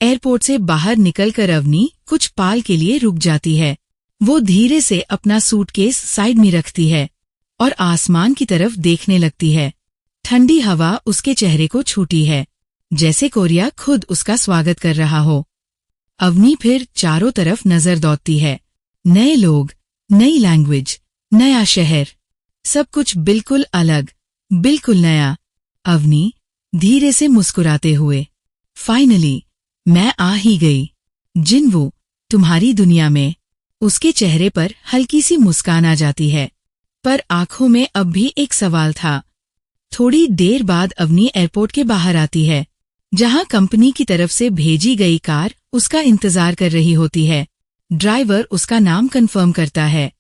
Airport से बाहर निकलकर अवनी कुछ पाल के लिए रुक जाती है। वो धीरे से अपना सूटकेस साइड में रखती है और आसमान की तरफ देखने लगती है। ठंडी हवा उसके चेहरे को छूती है, जैसे कोरिया खुद उसका स्वागत कर रहा हो। अवनी फिर चारों तरफ नजर दौड़ती है। नए लोग, नई लैंग्वेज, नया शहर, सब कुछ बिल्कुल अलग, बिल्कुल नया। अवनी धीरे से मुस्कुराते हुए, फाइनली मैं आ ही गई जिन्वू, तुम्हारी दुनिया में। उसके चेहरे पर हल्की सी मुस्कान आ जाती है, पर आंखों में अब भी एक सवाल था। थोड़ी देर बाद अवनी एयरपोर्ट के बाहर आती है, जहां कंपनी की तरफ से भेजी गई कार उसका इंतजार कर रही होती है। ड्राइवर उसका नाम कंफर्म करता है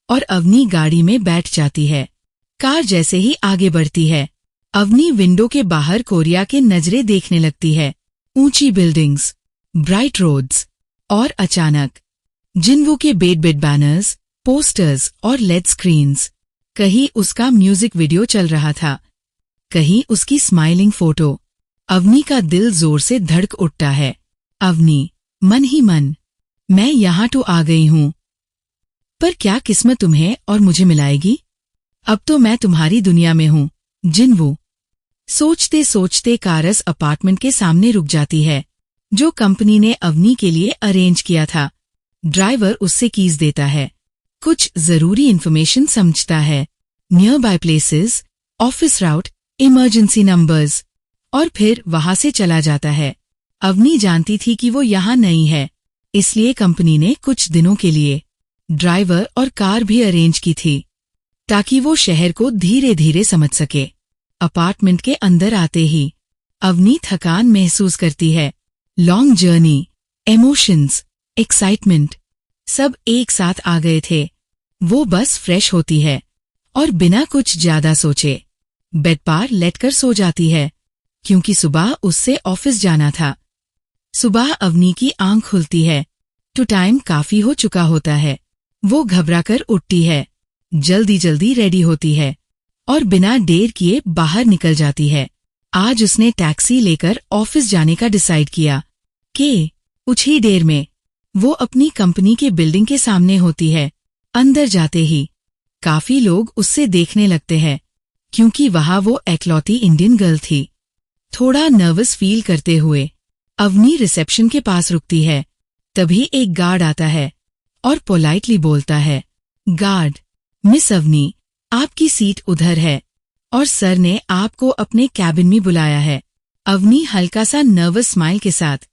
और अवनी गाड़ी में बैठ जाती है। कार जैसे ही आगे बढ़ती है, अवनी विंडो के बाहर कोरिया के नजरे देखने लगती है। ऊंची बिल्डिंग्स, ब्राइट रोड्स और अचानक जिन्वू के बेड बैनर्स, पोस्टर्स और लेड स्क्रीन्स। कहीं उसका म्यूजिक वीडियो चल रहा था, कहीं उसकी स्माइलिंग फोटो। अवनी का दिल जोर से धड़क उठता है। अवनी मन ही मन, मैं यहाँ तो आ गई हूँ, पर क्या किस्मत तुम्हें और मुझे मिलाएगी? अब तो मैं तुम्हारी दुनिया में हूँ जिन्वू। सोचते सोचते कारस अपार्टमेंट के सामने रुक जाती है, जो कंपनी ने अवनी के लिए अरेंज किया था। ड्राइवर उससे कीज देता है, कुछ जरूरी इन्फॉर्मेशन समझता है, near by places, office route, emergency numbers, और फिर वहां से चला जाता है। अवनी जानती थी कि वो यहाँ नहीं है, इसलिए कंपनी ने कुछ दिनों के लिए ड्राइवर और कार भी अरेंज की थी, ताकि वो शहर को धीरे धीरे समझ सके। अपार्टमेंट के अंदर आते ही अवनी थकान महसूस करती है। लॉन्ग जर्नी, इमोशंस, एक्साइटमेंट, सब एक साथ आ गए थे। वो बस फ्रेश होती है और बिना कुछ ज्यादा सोचे बेड पर लेटकर सो जाती है, क्योंकि सुबह उससे ऑफिस जाना था। सुबह अवनी की आंख खुलती है तो टाइम काफी हो चुका होता है। वो घबराकर उठती है, जल्दी जल्दी रेडी होती है और बिना देर किए बाहर निकल जाती है। आज उसने टैक्सी लेकर ऑफिस जाने का डिसाइड किया कि कुछ ही देर में वो अपनी कंपनी के बिल्डिंग के सामने होती है। अंदर जाते ही काफी लोग उससे देखने लगते हैं, क्योंकि वहां वो इकलौती इंडियन गर्ल थी। थोड़ा नर्वस फील करते हुए अवनी रिसेप्शन के पास रुकती है। तभी एक गार्ड आता है और पोलाइटली बोलता है, गार्ड, मिस अवनी, आपकी सीट उधर है और सर ने आपको अपने कैबिन में बुलाया है। अवनी हल्का सा नर्वस स्माइल के साथ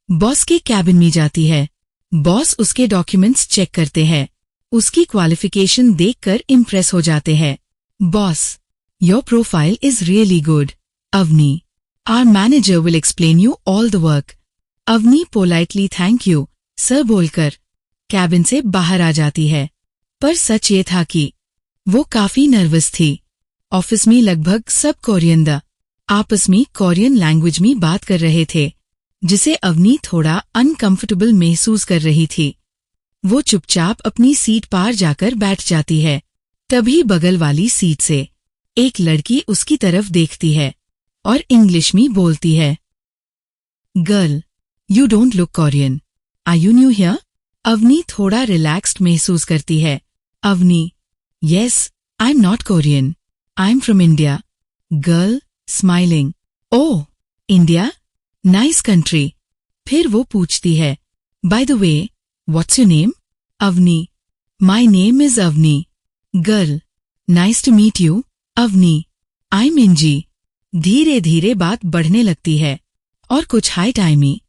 बॉस के कैबिन में जाती है। बॉस उसके डॉक्यूमेंट्स चेक करते हैं, उसकी क्वालिफिकेशन देखकर इम्प्रेस हो जाते हैं। Boss, your profile is really good, Avni. Our manager will explain you all the work. Avni politely thank you sir बोलकर कैबिन से बाहर आ जाती है, पर सच ये था कि वो काफी नर्वस थी। ऑफिस में लगभग सब कोरियन आपस में कोरियन लैंग्वेज में बात कर रहे थे, जिसे अवनी थोड़ा अनकंफर्टेबल महसूस कर रही थी। वो चुपचाप अपनी सीट पार जाकर बैठ जाती है। तभी बगल वाली सीट से एक लड़की उसकी तरफ देखती है और इंग्लिश में बोलती है, girl, you don't look Korean, are you new here? Avani थोड़ा रिलैक्स्ड महसूस करती है। Avani, yes, I am not Korean, I am from India. Girl smiling, oh, India, nice country. फिर वो पूछती है, by the way, what's your name? Avani, my name is Avani. Girl, nice to meet you, Avani, I am Inji. धीरे धीरे बात बढ़ने लगती है और कुछ हाई टाइमी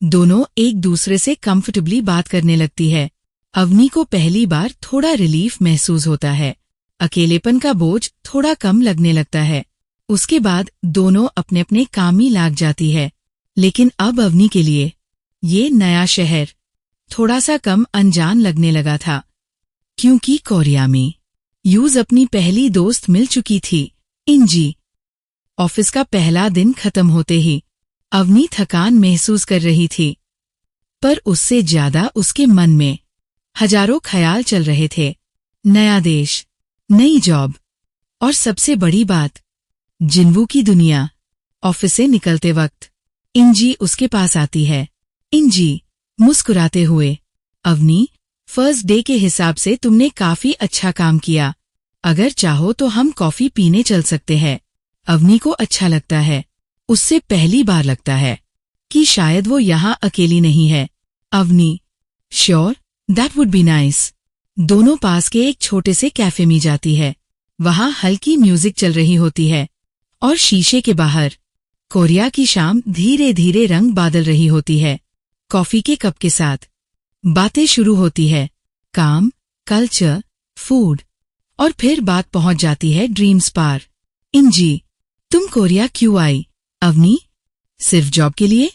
दोनों एक दूसरे से कंफर्टेबली बात करने लगती है। अवनी को पहली बार थोड़ा रिलीफ महसूस होता है, अकेलेपन का बोझ थोड़ा कम लगने लगता है। उसके बाद दोनों अपने अपने काम में लाग जाती है। लेकिन अब अवनी के लिए ये नया शहर थोड़ा सा कम अनजान लगने लगा था, क्योंकि कोरिया में यूज अपनी पहली दोस्त मिल चुकी थी, इंजी। ऑफिस का पहला दिन खत्म होते ही अवनी थकान महसूस कर रही थी, पर उससे ज्यादा उसके मन में हजारों ख्याल चल रहे थे। नया देश, नई जॉब और सबसे बड़ी बात, जिन्वू की दुनिया। ऑफिस से निकलते वक्त इंजी उसके पास आती है इंजी मुस्कुराते हुए, अवनी, फर्स्ट डे के हिसाब से तुमने काफी अच्छा काम किया। अगर चाहो तो हम कॉफी पीने चल सकते हैं। अवनी को अच्छा लगता है, उससे पहली बार लगता है कि शायद वो यहाँ अकेली नहीं है। Avni, sure, that would be nice. दोनों पास के एक छोटे से कैफे में जाती है। वहाँ हल्की म्यूजिक चल रही होती है और शीशे के बाहर कोरिया की शाम धीरे धीरे रंग बादल रही होती है। कॉफी के कप के साथ बातें शुरू होती है, काम, कल्चर, फूड, और फिर बात पहुंच जाती है ड्रीम्स पार। इंजी, तुम कोरिया क्यों आई? अवनी, सिर्फ जॉब के लिए?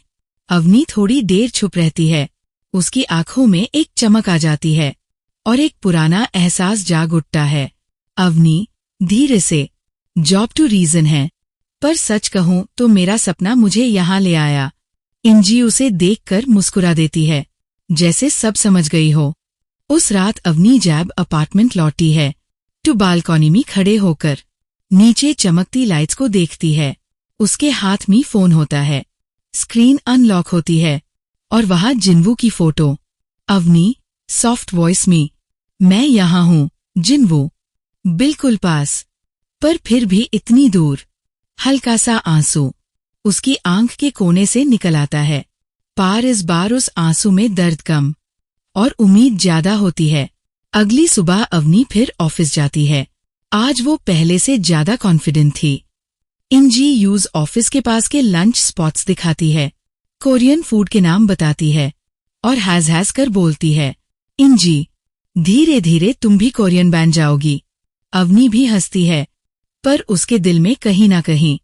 अवनी थोड़ी देर चुप रहती है। उसकी आंखों में एक चमक आ जाती है और एक पुराना एहसास जाग उठता है। अवनी, धीरे से, जॉब टू रीजन है, पर सच कहूं तो मेरा सपना मुझे यहाँ ले आया। इंजी उसे देखकर मुस्कुरा देती है, जैसे सब समझ गई हो। उस रात अवनी जैब अपार्टमेंट लौटी है, टू बालकॉनी में खड़े होकर नीचे चमकती लाइट्स को देखती है। उसके हाथ में फोन होता है, स्क्रीन अनलॉक होती है और वहाँ जिन्वू की फोटो। अवनी, सॉफ्ट वॉइस में, मैं यहाँ हूँ जिन्वू, बिल्कुल पास, पर फिर भी इतनी दूर। हल्का सा आंसू उसकी आंख के कोने से निकल आता है। पार इस बार उस आंसू में दर्द कम और उम्मीद ज्यादा होती है। अगली सुबह अवनी फिर ऑफिस जाती है। आज वो पहले से ज्यादा कॉन्फिडेंट थी। इंजी यूज ऑफिस के पास के लंच स्पॉट्स दिखाती है, कोरियन फूड के नाम बताती है और हैज कर बोलती है, इंजी, धीरे धीरे तुम भी कोरियन बन जाओगी। अवनी भी हंसती है, पर उसके दिल में कहीं ना कहीं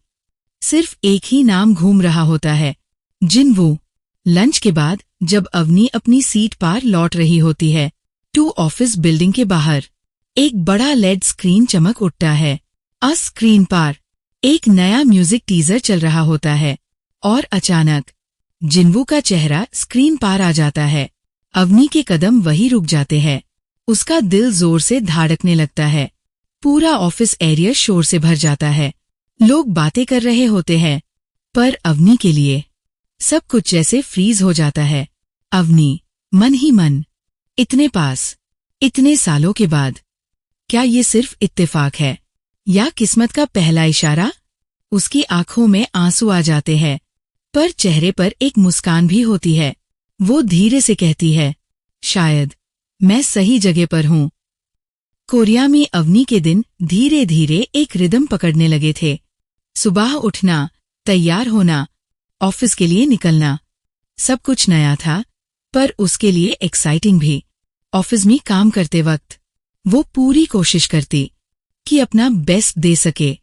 सिर्फ एक ही नाम घूम रहा होता है, जिन्वू। लंच के बाद जब अवनी अपनी सीट पार लौट रही होती है, टू ऑफिस बिल्डिंग के बाहर एक बड़ा लेड स्क्रीन चमक उठता है। स्क्रीन पार एक नया म्यूजिक टीजर चल रहा होता है और अचानक जिन्वू का चेहरा स्क्रीन पार आ जाता है। अवनी के कदम वहीं रुक जाते हैं। उसका दिल जोर से धड़कने लगता है। पूरा ऑफिस एरिया शोर से भर जाता है। लोग बातें कर रहे होते हैं, पर अवनी के लिए सब कुछ जैसे फ्रीज हो जाता है। अवनी, मन ही मन, इतने पास, इतने सालों के बाद, क्या ये सिर्फ इत्तेफाक है या किस्मत का पहला इशारा? उसकी आंखों में आंसू आ जाते हैं, पर चेहरे पर एक मुस्कान भी होती है। वो धीरे से कहती है, शायद मैं सही जगह पर हूँ। कोरिया में अवनी के दिन धीरे धीरे एक रिदम पकड़ने लगे थे। सुबह उठना, तैयार होना, ऑफिस के लिए निकलना, सब कुछ नया था, पर उसके लिए एक्साइटिंग भी। ऑफिस में काम करते वक्त वो पूरी कोशिश करती कि अपना बेस्ट दे सके।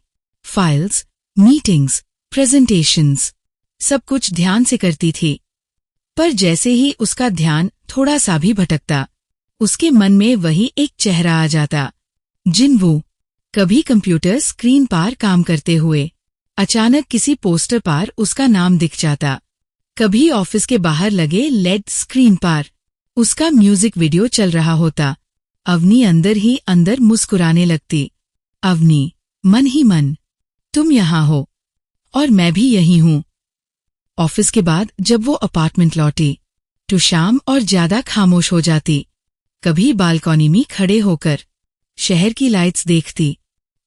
फाइल्स, मीटिंग्स, प्रेजेंटेशंस, सब कुछ ध्यान से करती थी, पर जैसे ही उसका ध्यान थोड़ा सा भी भटकता, उसके मन में वही एक चेहरा आ जाता, जिन्वू। कभी कंप्यूटर स्क्रीन पार काम करते हुए अचानक किसी पोस्टर पार उसका नाम दिख जाता, कभी ऑफिस के बाहर लगे लेड स्क्रीन पार उसका म्यूजिक वीडियो चल रहा होता। अवनी अंदर ही अंदर मुस्कुराने लगती। अवनी, मन ही मन, तुम यहाँ हो और मैं भी यही हूँ। ऑफिस के बाद जब वो अपार्टमेंट लौटी, तो शाम और ज्यादा खामोश हो जाती। कभी बालकॉनी में खड़े होकर शहर की लाइट्स देखती,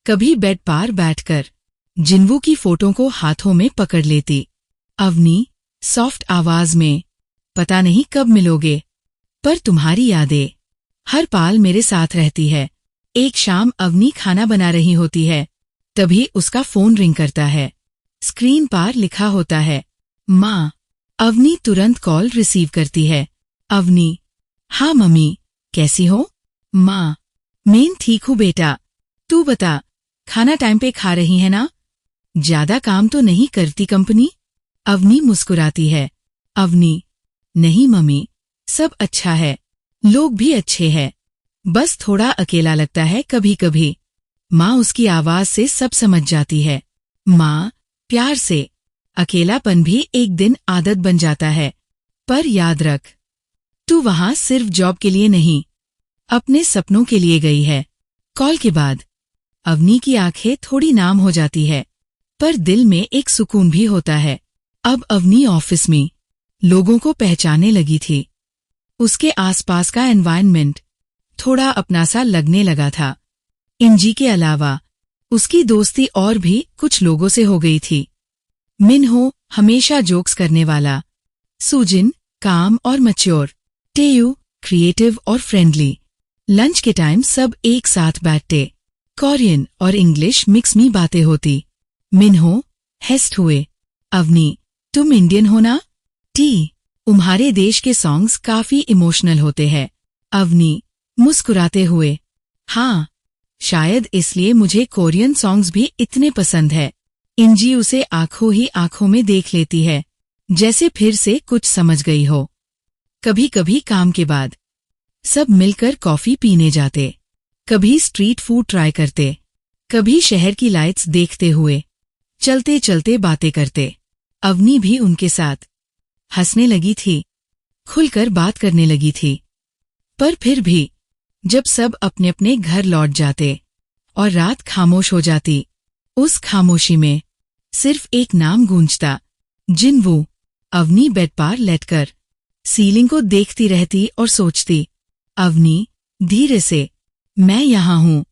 कभी बेड पार बैठकर जिन्वू की फोटो को हाथों में पकड़ लेती। अवनी, सॉफ्ट आवाज में, पता नहीं कब मिलोगे, पर तुम्हारी यादें हर पाल मेरे साथ रहती है। एक शाम अवनी खाना बना रही होती है, तभी उसका फोन रिंग करता है। स्क्रीन पार लिखा होता है, माँ। अवनी तुरंत कॉल रिसीव करती है। अवनी, हाँ मम्मी, कैसी हो? माँ, मैं ठीक हूँ बेटा, तू बता, खाना टाइम पे खा रही है ना? ज्यादा काम तो नहीं करती कंपनी? अवनी मुस्कुराती है। अवनी, नहीं मम्मी, सब अच्छा है, लोग भी अच्छे हैं, बस थोड़ा अकेला लगता है कभी कभी। माँ उसकी आवाज से सब समझ जाती है। माँ, प्यार से, अकेलापन भी एक दिन आदत बन जाता है, पर याद रख, तू वहां सिर्फ जॉब के लिए नहीं, अपने सपनों के लिए गई है। कॉल के बाद अवनी की आंखें थोड़ी नाम हो जाती है, पर दिल में एक सुकून भी होता है। अब अवनी ऑफिस में लोगों को पहचानने लगी थी। उसके आसपास का एनवायरनमेंट थोड़ा अपना सा लगने लगा था। इंजी के अलावा उसकी दोस्ती और भी कुछ लोगों से हो गई थी। मिनहो हमेशा जोक्स करने वाला, सुजिन काम और मैच्योर, टेयू क्रिएटिव और फ्रेंडली। लंच के टाइम सब एक साथ बैठते, कोरियन और इंग्लिश मिक्स में बातें होती। मिनहो हेस्ट हुए, अवनी तुम इंडियन हो ना? टी तुम्हारे देश के सॉन्ग्स काफी इमोशनल होते हैं। अवनी मुस्कुराते हुए, हाँ शायद इसलिए मुझे कोरियन सॉन्ग्स भी इतने पसंद है। इंजी उसे आंखों ही आंखों में देख लेती है, जैसे फिर से कुछ समझ गई हो। कभी कभी काम के बाद सब मिलकर कॉफी पीने जाते, कभी स्ट्रीट फूड ट्राई करते, कभी शहर की लाइट्स देखते हुए चलते चलते बातें करते। अवनी भी उनके साथ हंसने लगी थी, खुलकर बात करने लगी थी। पर फिर भी जब सब अपने अपने घर लौट जाते और रात खामोश हो जाती, उस खामोशी में सिर्फ एक नाम गूंजता, जिनवू। अवनी बेड पर लेटकर सीलिंग को देखती रहती और सोचती, अवनी धीरे से, मैं यहाँ हूँ।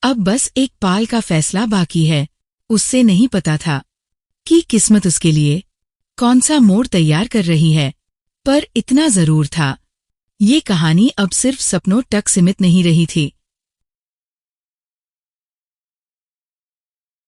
अब बस एक पाल का फैसला बाकी है। उससे नहीं पता था कि किस्मत उसके लिए कौन सा मोड़ तैयार कर रही है, पर इतना जरूर था, ये कहानी अब सिर्फ सपनों तक सीमित नहीं रही थी।